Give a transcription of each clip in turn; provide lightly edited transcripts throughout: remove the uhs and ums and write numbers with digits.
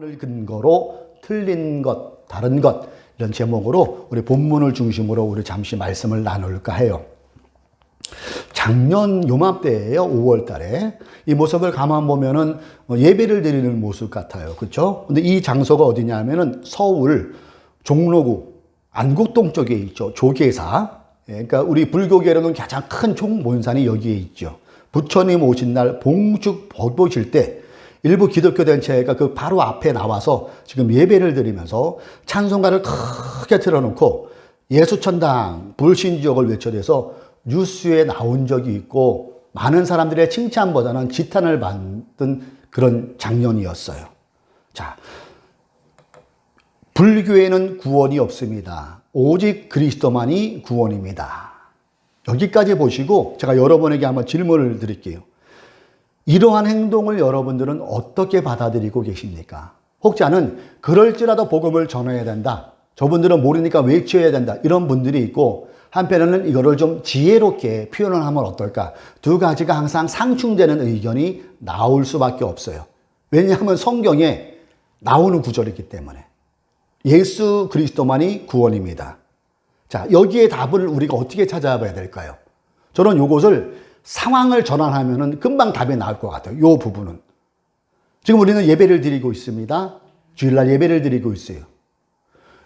을 근거로 틀린 것, 다른 것 이런 제목으로 우리 본문을 중심으로 우리 잠시 말씀을 나눌까 해요. 작년 요맘때예요. 5월 달에. 이 모습을 가만 보면은 예배를 드리는 모습 같아요. 그렇죠? 근데 이 장소가 어디냐 하면은 서울 종로구 안국동 쪽에 있죠. 조계사. 그러니까 우리 불교계로는 가장 큰 총본산이 여기에 있죠. 부처님 오신 날 봉축 보실 때 일부 기독교 단체가 그 바로 앞에 나와서 지금 예배를 드리면서 찬송가를 크게 틀어놓고 예수천당 불신지옥을 외쳐대서 뉴스에 나온 적이 있고 많은 사람들의 칭찬보다는 지탄을 받은 그런 장면이었어요. 자, 불교에는 구원이 없습니다. 오직 그리스도만이 구원입니다. 여기까지 보시고 제가 여러분에게 한번 질문을 드릴게요. 이러한 행동을 여러분들은 어떻게 받아들이고 계십니까? 혹자는 그럴지라도 복음을 전해야 된다. 저분들은 모르니까 외쳐야 된다. 이런 분들이 있고 한편에는 이거를 좀 지혜롭게 표현을 하면 어떨까? 두 가지가 항상 상충되는 의견이 나올 수밖에 없어요. 왜냐하면 성경에 나오는 구절이기 때문에. 예수 그리스도만이 구원입니다. 자, 여기에 답을 우리가 어떻게 찾아봐야 될까요? 저는 이것을 상황을 전환하면은 금방 답이 나올 것 같아요. 이 부분은. 지금 우리는 예배를 드리고 있습니다. 주일날 예배를 드리고 있어요.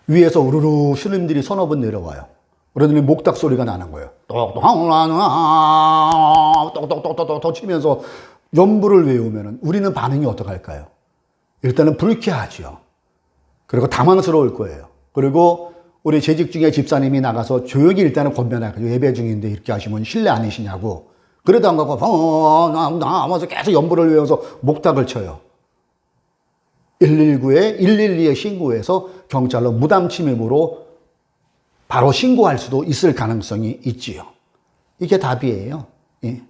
위에서 우르르 스님들이 서너 분 내려와요. 그러더니 목탁 소리가 나는 거예요. 똑똑똑똑똑 치면서 연부를 외우면은 우리는 반응이 어떡할까요? 일단은 불쾌하죠. 그리고 당황스러울 거예요. 그리고 우리 재직 중에 집사님이 나가서 조용히 일단은 권면하고요. 예배 중인데 이렇게 하시면 실례 아니시냐고. 그래도 안 가고 나와서 계속 연부를 외워서 목탁을 쳐요. 119에 112에 신고해서 경찰로 무단 침입으로 바로 신고할 수도 있을 가능성이 있지요. 이게 답이에요. 예.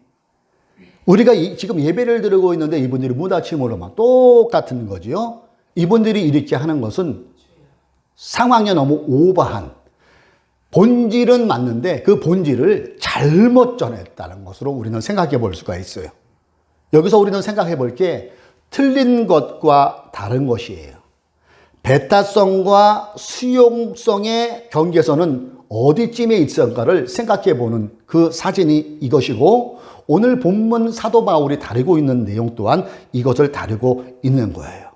우리가 지금 예배를 드리고 있는데 이분들이 무단 침입으로만 똑같은 거지요. 이분들이 이렇게 하는 것은 상황이 너무 오버한, 본질은 맞는데 그 본질을 잘못 전했다는 것으로 우리는 생각해 볼 수가 있어요. 여기서 우리는 생각해 볼 게 틀린 것과 다른 것이에요. 배타성과 수용성의 경계선은 어디쯤에 있을까를 생각해 보는 그 사진이 이것이고, 오늘 본문 사도 바울이 다루고 있는 내용 또한 이것을 다루고 있는 거예요.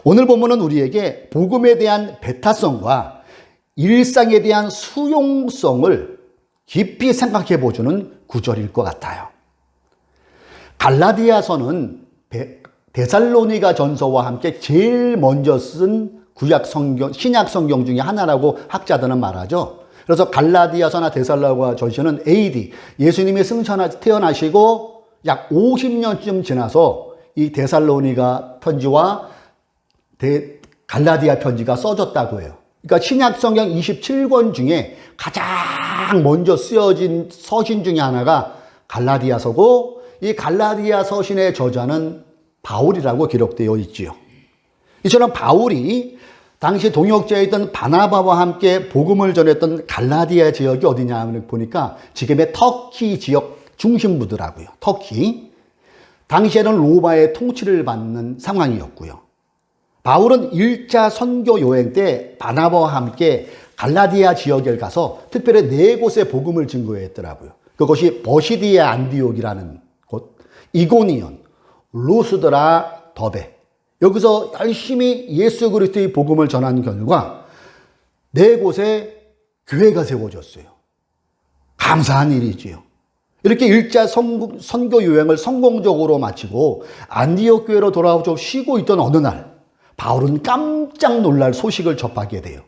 오늘 본문은 우리에게 복음에 대한 배타성과 일상에 대한 수용성을 깊이 생각해 보주는 구절일 것 같아요. 갈라디아서는 데살로니가 전서와 함께 제일 먼저 쓴 구약 성경, 신약 성경 중에 하나라고 학자들은 말하죠. 그래서 갈라디아서나 데살로니가 전서는 AD, 예수님이 태어나시고 약 50년쯤 지나서 이 데살로니가 편지와 갈라디아 편지가 써졌다고 해요. 그러니까 신약 성경 27권 중에 가장 먼저 쓰여진 서신 중에 하나가 갈라디아서고, 이 갈라디아 서신의 저자는 바울이라고 기록되어 있지요. 이처럼 바울이 당시 동역자였던 바나바와 함께 복음을 전했던 갈라디아 지역이 어디냐 하면 보니까 지금의 터키 지역 중심부더라고요. 터키. 당시에는 로마의 통치를 받는 상황이었고요. 바울은 1차 선교 여행 때 바나바와 함께 갈라디아 지역에 가서 특별히 4곳의 복음을 증거했더라고요. 그것이 버시디아 안디옥이라는 곳, 이고니온, 루스드라, 더베. 여기서 열심히 예수 그리스도의 복음을 전한 결과 4곳에 교회가 세워졌어요. 감사한 일이지요. 이렇게 1차 선교 여행을 성공적으로 마치고 안디옥 교회로 돌아오고 쉬고 있던 어느 날 바울은 깜짝 놀랄 소식을 접하게 돼요.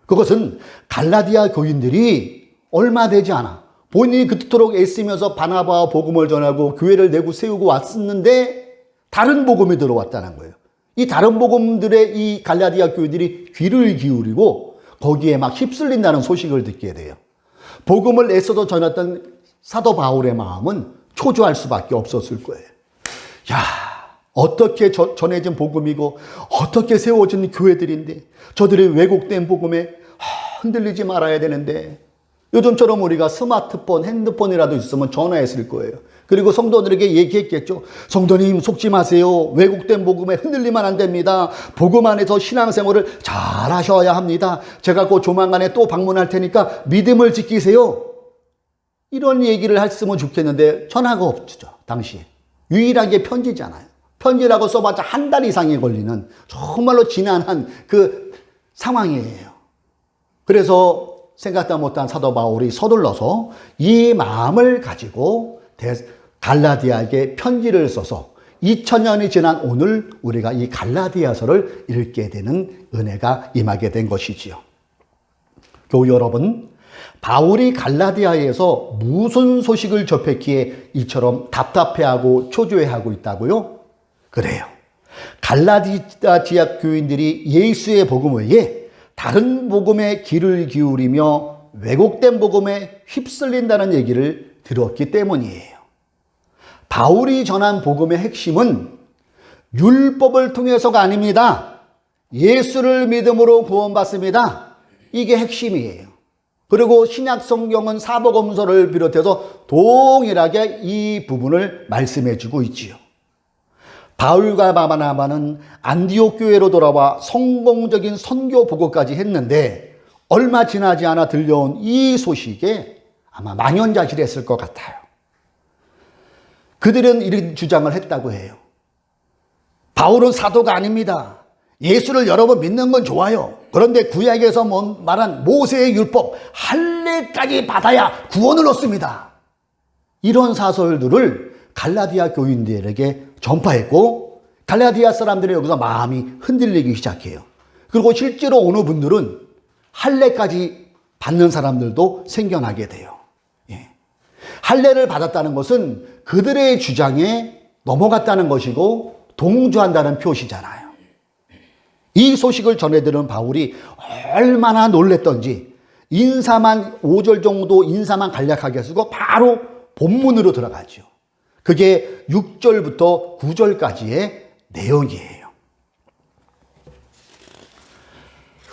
그것은 갈라디아 교인들이 얼마 되지 않아 본인이 그토록 애쓰면서 바나바와 복음을 전하고 교회를 내고 세우고 왔었는데 다른 복음이 들어왔다는 거예요. 이 다른 복음들의 이 갈라디아 교인들이 귀를 기울이고 거기에 막 휩쓸린다는 소식을 듣게 돼요. 복음을 애써서 전했던 사도 바울의 마음은 초조할 수밖에 없었을 거예요. 야, 어떻게 전해진 복음이고 어떻게 세워진 교회들인데 저들의 왜곡된 복음에 흔들리지 말아야 되는데 요즘처럼 우리가 스마트폰, 핸드폰이라도 있으면 전화했을 거예요. 그리고 성도들에게 얘기했겠죠. 성도님 속지 마세요. 왜곡된 복음에 흔들리면 안 됩니다. 복음 안에서 신앙생활을 잘 하셔야 합니다. 제가 곧 조만간에 또 방문할 테니까 믿음을 지키세요. 이런 얘기를 했으면 좋겠는데 전화가 없죠. 당시에. 유일하게 편지잖아요. 편지라고 써봤자 한 달 이상이 걸리는 정말로 지난한 그 상황이에요. 그래서 생각도 못한 사도 바울이 서둘러서 이 마음을 가지고 갈라디아에게 편지를 써서 2000년이 지난 오늘 우리가 이 갈라디아서를 읽게 되는 은혜가 임하게 된 것이지요. 교우 여러분, 바울이 갈라디아에서 무슨 소식을 접했기에 이처럼 답답해하고 초조해하고 있다고요? 그래요. 갈라디아 지역 교인들이 예수의 복음 외에 다른 복음에 귀를 기울이며 왜곡된 복음에 휩쓸린다는 얘기를 들었기 때문이에요. 바울이 전한 복음의 핵심은 율법을 통해서가 아닙니다. 예수를 믿음으로 구원받습니다. 이게 핵심이에요. 그리고 신약 성경은 사복음서를 비롯해서 동일하게 이 부분을 말씀해 주고 있지요. 바울과 바나바는 안디옥 교회로 돌아와 성공적인 선교 보고까지 했는데 얼마 지나지 않아 들려온 이 소식에 아마 망연자실했을 것 같아요. 그들은 이런 주장을 했다고 해요. 바울은 사도가 아닙니다. 예수를 여러 번 믿는 건 좋아요. 그런데 구약에서 말한 모세의 율법 할례까지 받아야 구원을 얻습니다. 이런 사설들을 갈라디아 교인들에게 전파했고 갈라디아 사람들이 여기서 마음이 흔들리기 시작해요. 그리고 실제로 어느 분들은 할례까지 받는 사람들도 생겨나게 돼요. 할례를 받았다는 것은 그들의 주장에 넘어갔다는 것이고 동조한다는 표시잖아요. 이 소식을 전해들은 바울이 얼마나 놀랬던지 인사만 5절 정도 인사만 간략하게 쓰고 바로 본문으로 들어가죠. 그게 6절부터 9절까지의 내용이에요.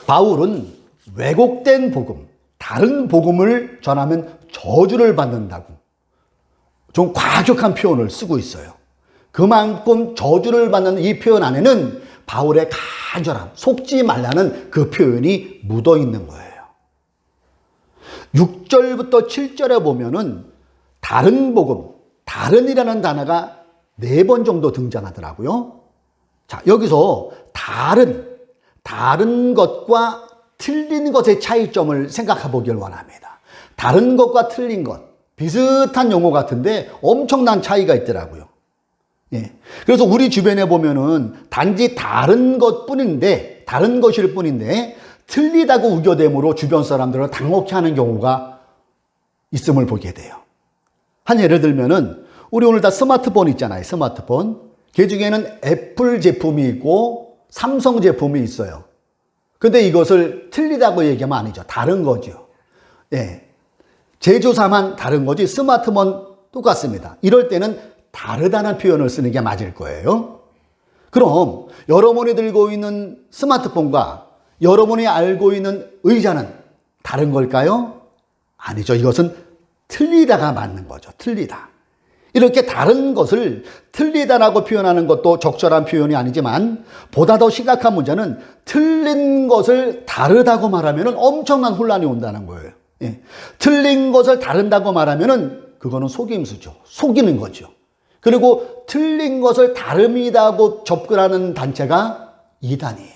바울은 왜곡된 복음, 다른 복음을 전하면 저주를 받는다고 좀 과격한 표현을 쓰고 있어요. 그만큼 저주를 받는 이 표현 안에는 바울의 간절함, 속지 말라는 그 표현이 묻어 있는 거예요. 6절부터 7절에 보면은 다른 복음, 다른이라는 단어가 4번 정도 등장하더라고요. 자, 여기서 다른 것과 틀린 것의 차이점을 생각해 보길 원합니다. 다른 것과 틀린 것, 비슷한 용어 같은데 엄청난 차이가 있더라고요. 그래서 우리 주변에 보면은 단지 다른 것뿐인데, 다른 것일 뿐인데 틀리다고 우겨대므로 주변 사람들을 당혹해 하는 경우가 있음을 보게 돼요. 한 예를 들면은 우리 오늘 다 스마트폰 있잖아요. 스마트폰. 그 중에는 애플 제품이 있고 삼성 제품이 있어요. 근데 이것을 틀리다고 얘기하면 아니죠. 다른 거죠. 제조사만 다른 거지 스마트폰 똑같습니다. 이럴 때는 다르다는 표현을 쓰는 게 맞을 거예요. 그럼 여러분이 들고 있는 스마트폰과 여러분이 알고 있는 의자는 다른 걸까요? 아니죠. 이것은 틀리다가 맞는 거죠. 틀리다. 이렇게 다른 것을 틀리다라고 표현하는 것도 적절한 표현이 아니지만 보다 더 심각한 문제는 틀린 것을 다르다고 말하면 엄청난 혼란이 온다는 거예요. 틀린 것을 다른다고 말하면 그거는 속임수죠. 속이는 거죠. 그리고 틀린 것을 다름이라고 접근하는 단체가 이단이에요.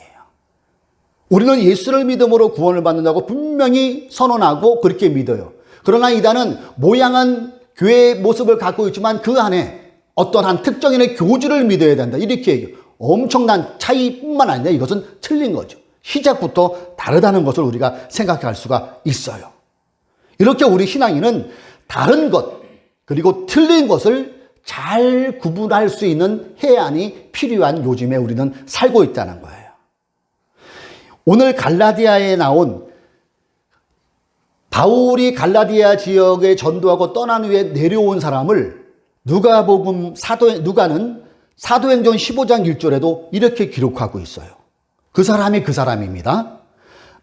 우리는 예수를 믿음으로 구원을 받는다고 분명히 선언하고 그렇게 믿어요. 그러나 이단은 모양은 교회의 모습을 갖고 있지만 그 안에 어떤 특정인의 교주를 믿어야 된다. 이렇게 얘기해요. 엄청난 차이뿐만 아니라 이것은 틀린 거죠. 시작부터 다르다는 것을 우리가 생각할 수가 있어요. 이렇게 우리 신앙인은 다른 것 그리고 틀린 것을 잘 구분할 수 있는 해안이 필요한 요즘에 우리는 살고 있다는 거예요. 오늘 갈라디아에 나온 바울이 갈라디아 지역에 전도하고 떠난 후에 내려온 사람을 누가는 사도행전 15장 1절에도 이렇게 기록하고 있어요. 그 사람이 그 사람입니다.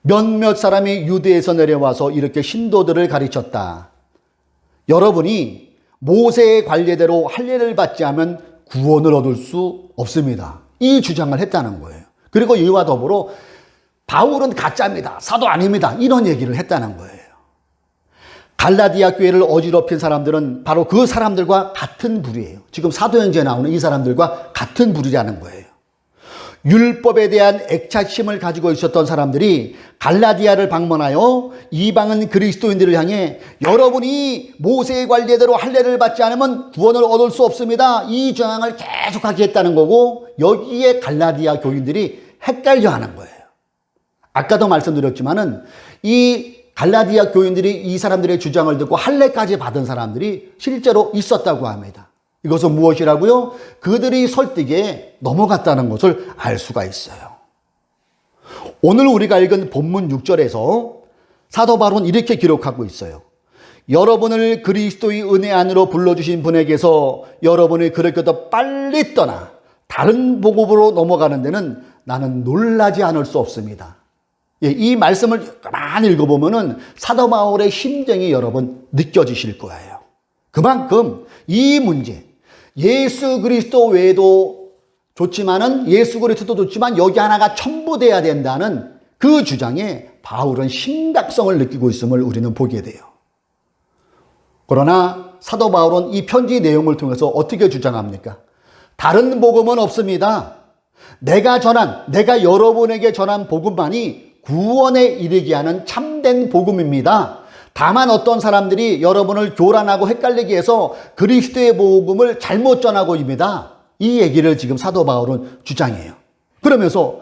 몇몇 사람이 유대에서 내려와서 이렇게 신도들을 가르쳤다. 여러분이 모세의 관례대로 할례를 받지 않으면 구원을 얻을 수 없습니다. 이 주장을 했다는 거예요. 그리고 이와 더불어 바울은 가짜입니다. 사도 아닙니다. 이런 얘기를 했다는 거예요. 갈라디아 교회를 어지럽힌 사람들은 바로 그 사람들과 같은 부류예요. 지금 사도행전에 나오는 이 사람들과 같은 부류라는 거예요. 율법에 대한 애착심을 가지고 있었던 사람들이 갈라디아를 방문하여 이방인 그리스도인들을 향해 여러분이 모세의 관례대로 할례를 받지 않으면 구원을 얻을 수 없습니다. 이 주장을 계속하게 했다는 거고, 여기에 갈라디아 교인들이 헷갈려하는 거예요. 아까도 말씀드렸지만은 이 갈라디아 교인들이 이 사람들의 주장을 듣고 할례까지 받은 사람들이 실제로 있었다고 합니다. 이것은 무엇이라고요? 그들이 설득에 넘어갔다는 것을 알 수가 있어요. 오늘 우리가 읽은 본문 6절에서 사도 바울은 이렇게 기록하고 있어요. 여러분을 그리스도의 은혜 안으로 불러주신 분에게서 여러분이 그렇게 더 빨리 떠나 다른 복음으로 넘어가는 데는 나는 놀라지 않을 수 없습니다. 이 말씀을 가만히 읽어보면은 사도 바울의 심정이 여러분 느껴지실 거예요. 그만큼 이 문제, 예수 그리스도 외에도 좋지만은 예수 그리스도도 좋지만 여기 하나가 첨부돼야 된다는 그 주장에 바울은 심각성을 느끼고 있음을 우리는 보게 돼요. 그러나 사도 바울은 이 편지 내용을 통해서 어떻게 주장합니까? 다른 복음은 없습니다. 내가 여러분에게 전한 복음만이 구원에 이르게 하는 참된 복음입니다. 다만 어떤 사람들이 여러분을 교란하고 헷갈리게 해서 그리스도의 복음을 잘못 전하고 있습니다. 이 얘기를 지금 사도 바울은 주장해요. 그러면서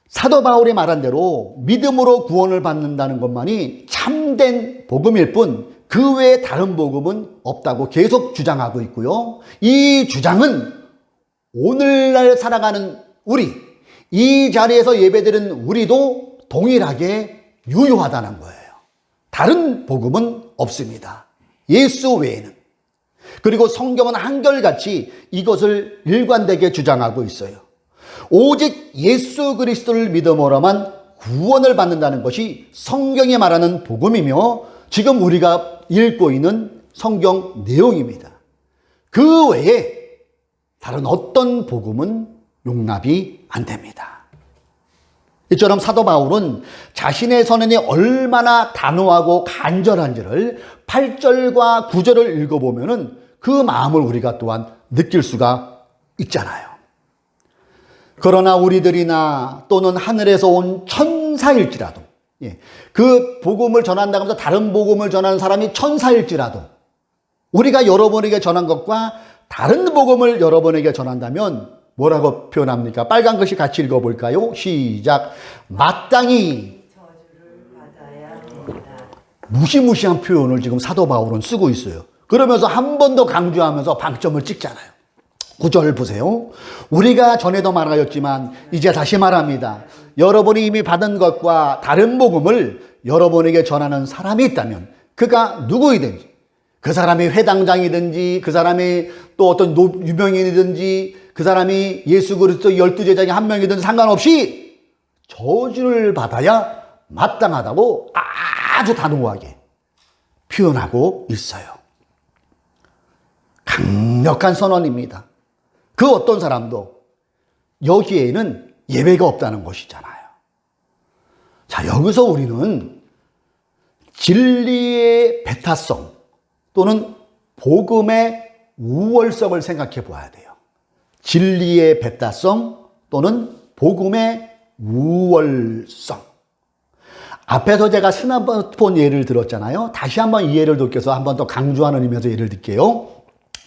사도 바울이 말한 대로 믿음으로 구원을 받는다는 것만이 참된 복음일 뿐 그 외에 다른 복음은 없다고 계속 주장하고 있고요. 이 주장은 오늘날 살아가는 우리, 이 자리에서 예배드리는 우리도 동일하게 유효하다는 거예요. 다른 복음은 없습니다. 예수 외에는. 그리고 성경은 한결같이 이것을 일관되게 주장하고 있어요. 오직 예수 그리스도를 믿음으로만 구원을 받는다는 것이 성경이 말하는 복음이며 지금 우리가 읽고 있는 성경 내용입니다. 그 외에 다른 어떤 복음은 용납이 안 됩니다. 이처럼 사도 바울은 자신의 선언이 얼마나 단호하고 간절한지를 8절과 9절을 읽어보면 그 마음을 우리가 또한 느낄 수가 있잖아요. 그러나 우리들이나 또는 하늘에서 온 천사일지라도, 그 복음을 전한다고 해서 다른 복음을 전하는 사람이 천사일지라도 우리가 여러분에게 전한 것과 다른 복음을 여러분에게 전한다면 뭐라고 표현합니까? 빨간 글씨 같이 읽어볼까요? 시작. 마땅히 저주를 받아야 합니다. 무시무시한 표현을 지금 사도 바울은 쓰고 있어요. 그러면서 한 번 더 강조하면서 방점을 찍잖아요. 9절 보세요. 우리가 전에도 말하였지만 이제 다시 말합니다. 여러분이 이미 받은 것과 다른 복음을 여러분에게 전하는 사람이 있다면 그가 누구이든지, 그 사람이 회당장이든지, 그 사람이 또 어떤 유명인이든지, 그 사람이 예수 그리스도 12제자 중에 한 명이든 상관없이 저주를 받아야 마땅하다고 아주 단호하게 표현하고 있어요. 강력한 선언입니다. 그 어떤 사람도 여기에는 예외가 없다는 것이잖아요. 자, 여기서 우리는 진리의 배타성 또는 복음의 우월성을 생각해 보아야 돼요. 진리의 배타성 또는 복음의 우월성. 앞에서 제가 스마트폰 예를 들었잖아요. 다시 한번 이 예를 돕기위해서 한번 더 강조하는 의미에서 예를 들게요.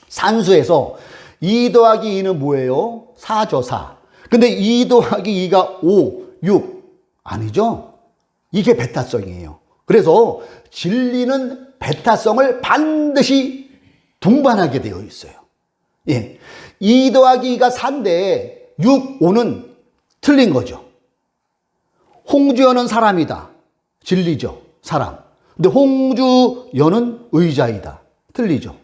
산수에서 2 더하기 2는 뭐예요? 4죠, 4. 근데 2 더하기 2가 5, 6. 아니죠? 이게 배타성이에요. 그래서 진리는 배타성을 반드시 동반하게 되어 있어요. 2 더하기 2가 4인데 6, 5는 틀린 거죠. 홍주연은 사람이다. 진리죠. 사람. 근데 홍주연은 의자이다. 틀리죠.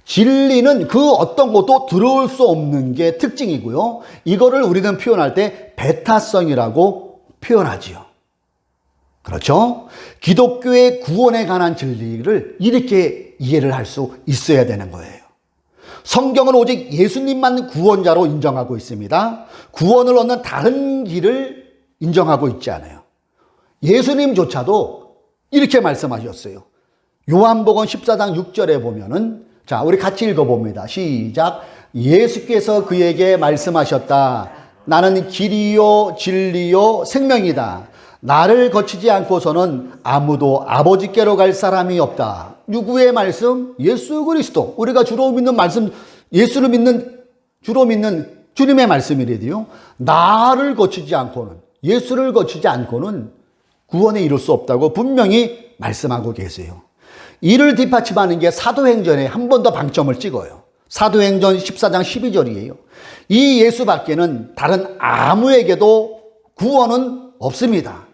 진리는 그 어떤 것도 들어올 수 없는 게 특징이고요. 이거를 우리는 표현할 때 배타성이라고 표현하지요. 그렇죠? 기독교의 구원에 관한 진리를 이렇게 이해를 할 수 있어야 되는 거예요. 성경은 오직 예수님만 구원자로 인정하고 있습니다. 구원을 얻는 다른 길을 인정하고 있지 않아요. 예수님조차도 이렇게 말씀하셨어요. 요한복음 14장 6절에 보면은, 자, 우리 같이 읽어봅니다. 시작. 예수께서 그에게 말씀하셨다. 나는 길이요 진리요 생명이다. 나를 거치지 않고서는 아무도 아버지께로 갈 사람이 없다. 누구의 말씀? 예수 그리스도. 우리가 주로 믿는 말씀, 예수를 믿는, 주로 믿는 주님의 말씀이래요. 나를 거치지 않고는, 예수를 거치지 않고는 구원에 이룰 수 없다고 분명히 말씀하고 계세요. 이를 뒷받침하는 게 사도행전에 한 번 더 방점을 찍어요. 사도행전 14장 12절이에요. 이 예수밖에는 다른 아무에게도 구원은 없습니다.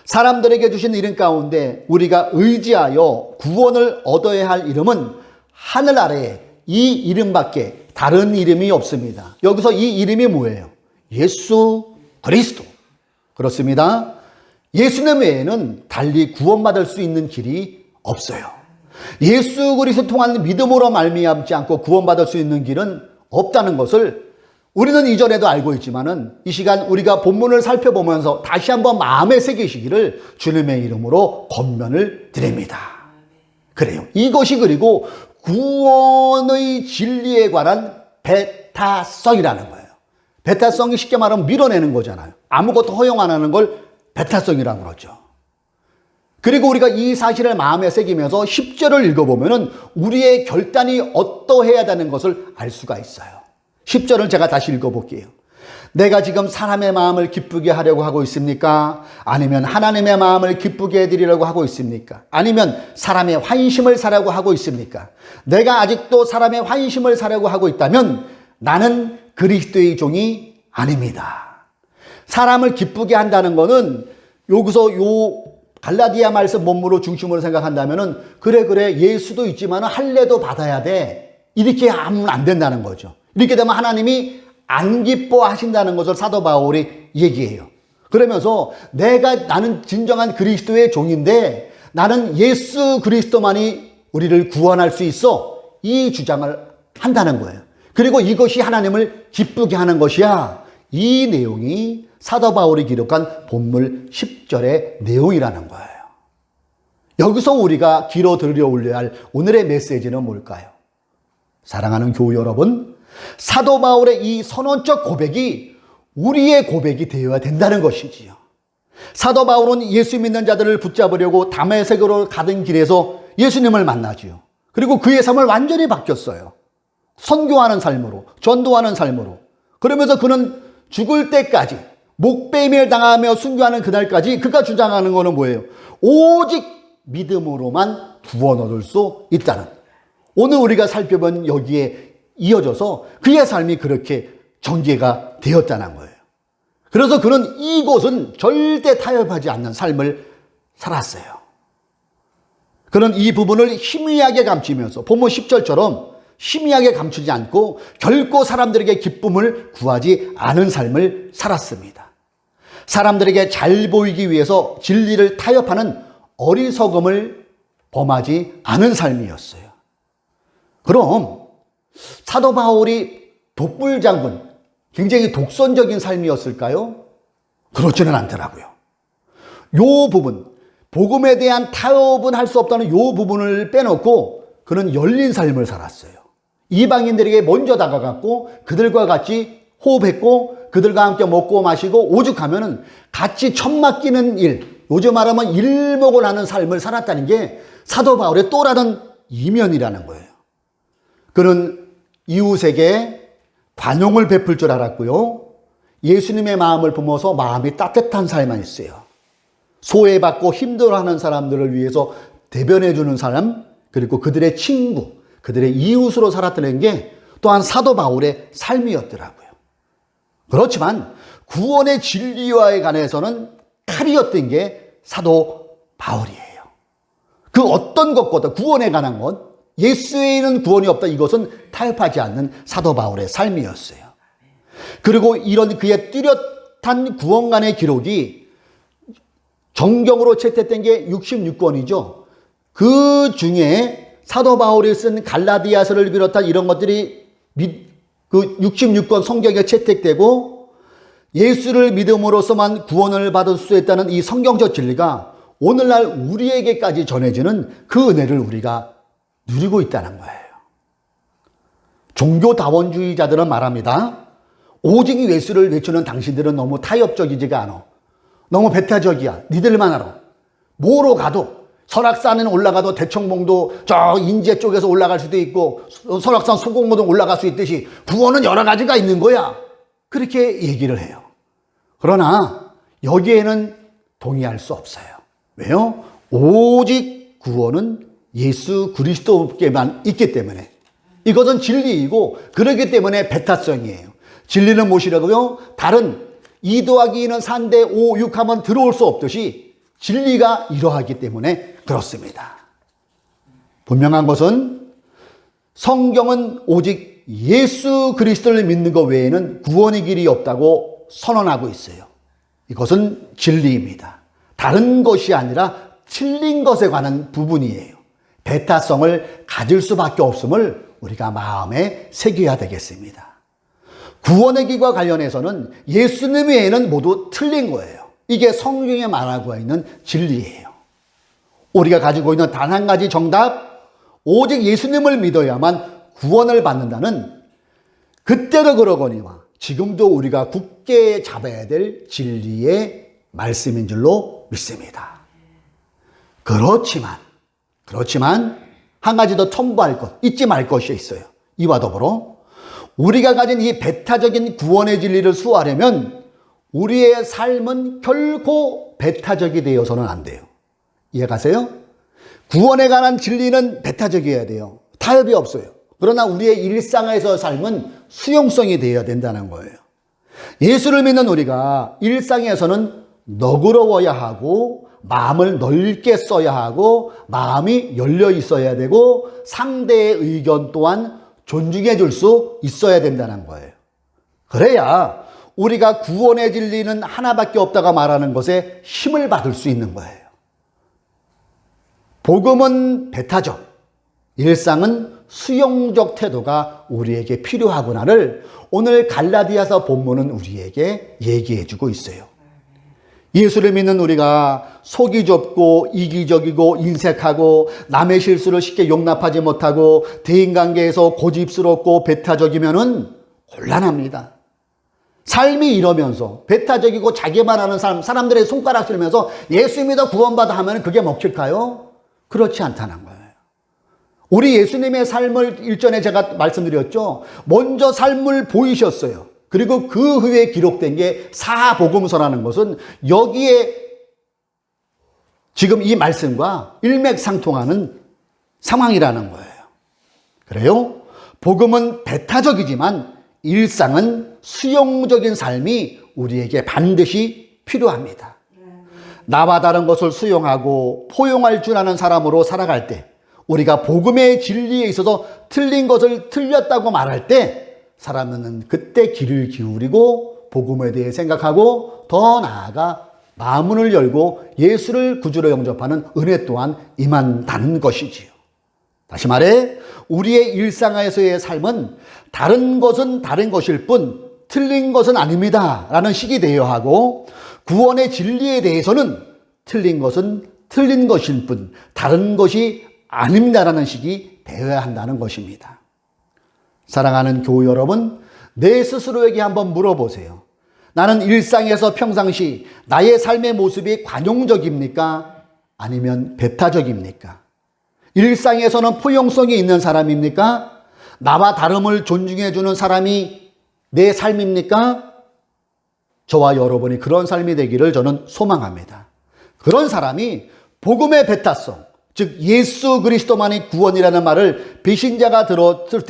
사람들에게 주신 이름 가운데 우리가 의지하여 구원을 얻어야 할 이름은 하늘 아래에 이 이름밖에 다른 이름이 없습니다. 여기서 이 이름이 뭐예요? 예수 그리스도. 그렇습니다. 예수님 외에는 달리 구원받을 수 있는 길이 없어요. 예수 그리스도 통한 믿음으로 말미암지 않고 구원받을 수 있는 길은 없다는 것을 우리는 이전에도 알고 있지만은 이 시간 우리가 본문을 살펴보면서 다시 한번 마음에 새기시기를 주님의 이름으로 권면을 드립니다. 그래요. 이것이 그리고 구원의 진리에 관한 배타성이라는 거예요. 배타성이 쉽게 말하면 밀어내는 거잖아요. 아무것도 허용 안 하는 걸 배타성이라고 그러죠. 그리고 우리가 이 사실을 마음에 새기면서 10절을 읽어보면은 우리의 결단이 어떠해야 되는 것을 알 수가 있어요. 10절을 제가 다시 읽어볼게요. 내가 지금 사람의 마음을 기쁘게 하려고 하고 있습니까? 아니면 하나님의 마음을 기쁘게 해드리려고 하고 있습니까? 아니면 사람의 환심을 사려고 하고 있습니까? 내가 아직도 사람의 환심을 사려고 하고 있다면 나는 그리스도의 종이 아닙니다. 사람을 기쁘게 한다는 것은 여기서 요 갈라디아 말씀 본문으로 중심으로 생각한다면은 그래 예수도 있지만 할례도 받아야 돼. 이렇게 하면 안 된다는 거죠. 이렇게 되면 하나님이 안 기뻐하신다는 것을 사도 바울이 얘기해요. 그러면서 나는 진정한 그리스도의 종인데 나는 예수 그리스도만이 우리를 구원할 수 있어. 이 주장을 한다는 거예요. 그리고 이것이 하나님을 기쁘게 하는 것이야. 이 내용이 사도 바울이 기록한 본문 10절의 내용이라는 거예요. 여기서 우리가 귀로 들으려 올려야 할 오늘의 메시지는 뭘까요? 사랑하는 교우 여러분, 사도 바울의 이 선언적 고백이 우리의 고백이 되어야 된다는 것이지요. 사도 바울은 예수 믿는 자들을 붙잡으려고 다메섹으로 가던 길에서 예수님을 만나지요. 그리고 그의 삶을 완전히 바뀌었어요. 선교하는 삶으로, 전도하는 삶으로. 그러면서 그는 죽을 때까지 목배임을 당하며 순교하는 그날까지 그가 주장하는 것은 뭐예요? 오직 믿음으로만 구원 얻을 수 있다는. 오늘 우리가 살펴본 여기에 이어져서 그의 삶이 그렇게 전개가 되었다는 거예요. 그래서 그는 이곳은 절대 타협하지 않는 삶을 살았어요. 그는 이 부분을 희미하게 감추면서 본문 10절처럼 희미하게 감추지 않고 결코 사람들에게 기쁨을 구하지 않은 삶을 살았습니다. 사람들에게 잘 보이기 위해서 진리를 타협하는 어리석음을 범하지 않은 삶이었어요. 그럼 사도 바울이 독불장군, 굉장히 독선적인 삶이었을까요? 그렇지는 않더라고요. 요 부분, 복음에 대한 타협은 할 수 없다는 요 부분을 빼놓고 그는 열린 삶을 살았어요. 이방인들에게 먼저 다가갔고 그들과 같이 호흡했고 그들과 함께 먹고 마시고 오죽하면은 같이 첫 맡기는 일, 요즘 말하면 일목을 하는 삶을 살았다는 게 사도 바울의 또 다른 이면이라는 거예요. 그는 이웃에게 관용을 베풀 줄 알았고요. 예수님의 마음을 품어서 마음이 따뜻한 삶만 있어요. 소외받고 힘들어하는 사람들을 위해서 대변해주는 사람, 그리고 그들의 친구, 그들의 이웃으로 살았다는 게 또한 사도 바울의 삶이었더라고요. 그렇지만 구원의 진리와에 관해서는 칼이었던 게 사도 바울이에요. 그 어떤 것보다 구원에 관한 것, 예수 외에는 구원이 없다, 이것은 타협하지 않는 사도 바울의 삶이었어요. 그리고 이런 그의 뚜렷한 구원관의 기록이 정경으로 채택된 게 66권이죠. 그 중에 사도 바울이 쓴 갈라디아서를 비롯한 이런 것들이 그 66권 성경에 채택되고 예수를 믿음으로서만 구원을 받을 수 있다는 이 성경적 진리가 오늘날 우리에게까지 전해지는 그 은혜를 우리가 누리고 있다는 거예요. 종교다원주의자들은 말합니다. 오직 예수를 외치는 당신들은 너무 타협적이지가 않아. 너무 배타적이야. 니들만 알아. 뭐로 가도 설악산에 올라가도 대청봉도 저 인제 쪽에서 올라갈 수도 있고 설악산 소공모도 올라갈 수 있듯이 구원은 여러 가지가 있는 거야. 그렇게 얘기를 해요. 그러나 여기에는 동의할 수 없어요. 왜요? 오직 구원은 예수 그리스도께만 있기 때문에 이것은 진리이고 그렇기 때문에 배타성이에요. 진리는 무엇이라고요? 다른 2 더하기 2는 4인데 5, 6 하면 들어올 수 없듯이 진리가 이러하기 때문에 그렇습니다. 분명한 것은 성경은 오직 예수 그리스도를 믿는 것 외에는 구원의 길이 없다고 선언하고 있어요. 이것은 진리입니다. 다른 것이 아니라 틀린 것에 관한 부분이에요. 배타성을 가질 수밖에 없음을 우리가 마음에 새겨야 되겠습니다. 구원의 길과 관련해서는 예수님 외에는 모두 틀린 거예요. 이게 성경에 말하고 있는 진리예요. 우리가 가지고 있는 단 한 가지 정답, 오직 예수님을 믿어야만 구원을 받는다는 그때도 그러거니와 지금도 우리가 굳게 잡아야 될 진리의 말씀인 줄로 믿습니다. 그렇지만 한 가지 더 첨부할 것, 잊지 말 것이 있어요. 이와 더불어 우리가 가진 이 배타적인 구원의 진리를 수호하려면 우리의 삶은 결코 배타적이 되어서는 안 돼요. 이해가세요? 구원에 관한 진리는 배타적이어야 돼요. 타협이 없어요. 그러나 우리의 일상에서 삶은 수용성이 되어야 된다는 거예요. 예수를 믿는 우리가 일상에서는 너그러워야 하고 마음을 넓게 써야 하고 마음이 열려 있어야 되고 상대의 의견 또한 존중해 줄 수 있어야 된다는 거예요. 그래야 우리가 구원의 진리는 하나밖에 없다고 말하는 것에 힘을 받을 수 있는 거예요. 복음은 배타적, 일상은 수용적 태도가 우리에게 필요하구나를 오늘 갈라디아서 본문은 우리에게 얘기해 주고 있어요. 예수를 믿는 우리가 속이 좁고 이기적이고 인색하고 남의 실수를 쉽게 용납하지 못하고 대인관계에서 고집스럽고 배타적이면은 곤란합니다. 삶이 이러면서 배타적이고 자기만 하는 삶, 사람들의 손가락 들면서 예수 믿어 구원받아 하면 그게 먹힐까요? 그렇지 않다는 거예요. 우리 예수님의 삶을 일전에 제가 말씀드렸죠. 먼저 삶을 보이셨어요. 그리고 그 후에 기록된 게 사복음서라는 것은 여기에 지금 이 말씀과 일맥상통하는 상황이라는 거예요. 그래요? 복음은 배타적이지만 일상은 수용적인 삶이 우리에게 반드시 필요합니다. 나와 다른 것을 수용하고 포용할 줄 아는 사람으로 살아갈 때 우리가 복음의 진리에 있어서 틀린 것을 틀렸다고 말할 때 사람은 그때 귀를 기울이고 복음에 대해 생각하고 더 나아가 마음문을 열고 예수를 구주로 영접하는 은혜 또한 임한다는 것이지요. 다시 말해 우리의 일상에서의 삶은 다른 것은 다른 것일 뿐 틀린 것은 아닙니다 라는 식이 되어야 하고 구원의 진리에 대해서는 틀린 것은 틀린 것일 뿐 다른 것이 아닙니다라는 식이 되어야 한다는 것입니다. 사랑하는 교우 여러분, 내 스스로에게 한번 물어보세요. 나는 일상에서 평상시 나의 삶의 모습이 관용적입니까? 아니면 배타적입니까? 일상에서는 포용성이 있는 사람입니까? 나와 다름을 존중해주는 사람이 내 삶입니까? 저와 여러분이 그런 삶이 되기를 저는 소망합니다. 그런 사람이 복음의 배타성, 즉 예수 그리스도만이 구원이라는 말을 배신자가 들었을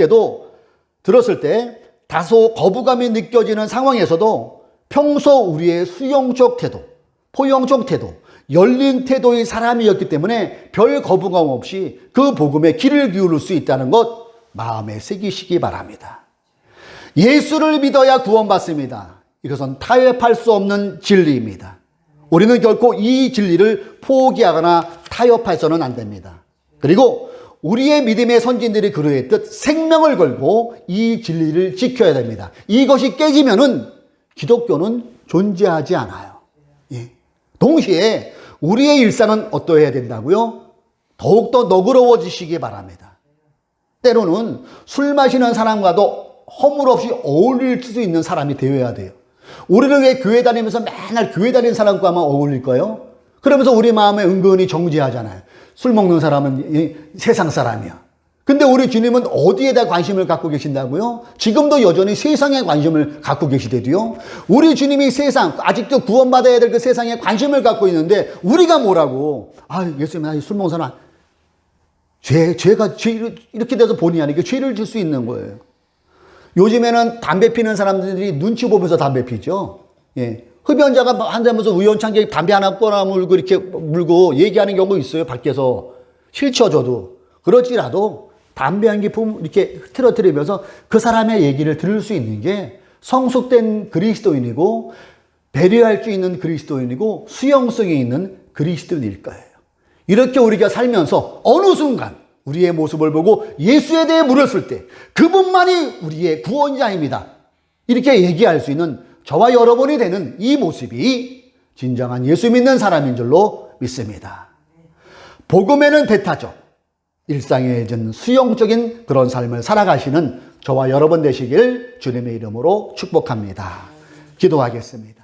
때 다소 거부감이 느껴지는 상황에서도 평소 우리의 수용적 태도, 포용적 태도, 열린 태도의 사람이었기 때문에 별 거부감 없이 그 복음에 귀를 기울일 수 있다는 것 마음에 새기시기 바랍니다. 예수를 믿어야 구원받습니다. 이것은 타협할 수 없는 진리입니다. 우리는 결코 이 진리를 포기하거나 타협해서는 안 됩니다. 그리고 우리의 믿음의 선진들이 그러했듯 생명을 걸고 이 진리를 지켜야 됩니다. 이것이 깨지면은 기독교는 존재하지 않아요. 예. 동시에 우리의 일상은 어떠해야 된다고요? 더욱더 너그러워지시기 바랍니다. 때로는 술 마시는 사람과도 허물없이 어울릴 수 있는 사람이 되어야 돼요. 우리는 왜 교회 다니면서 맨날 교회 다니는 사람과만 어울릴까요? 그러면서 우리 마음에 은근히 정죄하잖아요. 술 먹는 사람은 세상 사람이야. 근데 우리 주님은 어디에다 관심을 갖고 계신다고요? 지금도 여전히 세상에 관심을 갖고 계시대도요. 우리 주님이 세상, 아직도 구원받아야 될 그 세상에 관심을 갖고 있는데 우리가 뭐라고? 아, 예수님, 나 술 먹는 사람. 죄가 이렇게 돼서 본의 아니게 죄를 질 수 있는 거예요. 요즘에는 담배 피는 사람들이 눈치 보면서 담배 피죠. 예. 흡연자가 한다면서 우연찮게 담배 하나 꺼나 물고 이렇게 물고 얘기하는 경우 있어요. 밖에서. 싫죠, 저도. 그렇지라도 담배 한 기품 이렇게 흐트러뜨리면서 그 사람의 얘기를 들을 수 있는 게 성숙된 그리스도인이고 배려할 수 있는 그리스도인이고 수용성이 있는 그리스도인일 거예요. 이렇게 우리가 살면서 어느 순간 우리의 모습을 보고 예수에 대해 물었을 때 그분만이 우리의 구원자입니다. 이렇게 얘기할 수 있는 저와 여러분이 되는 이 모습이 진정한 예수 믿는 사람인 줄로 믿습니다. 복음에는 대타적, 일상에 진 수용적인 그런 삶을 살아가시는 저와 여러분 되시길 주님의 이름으로 축복합니다. 기도하겠습니다.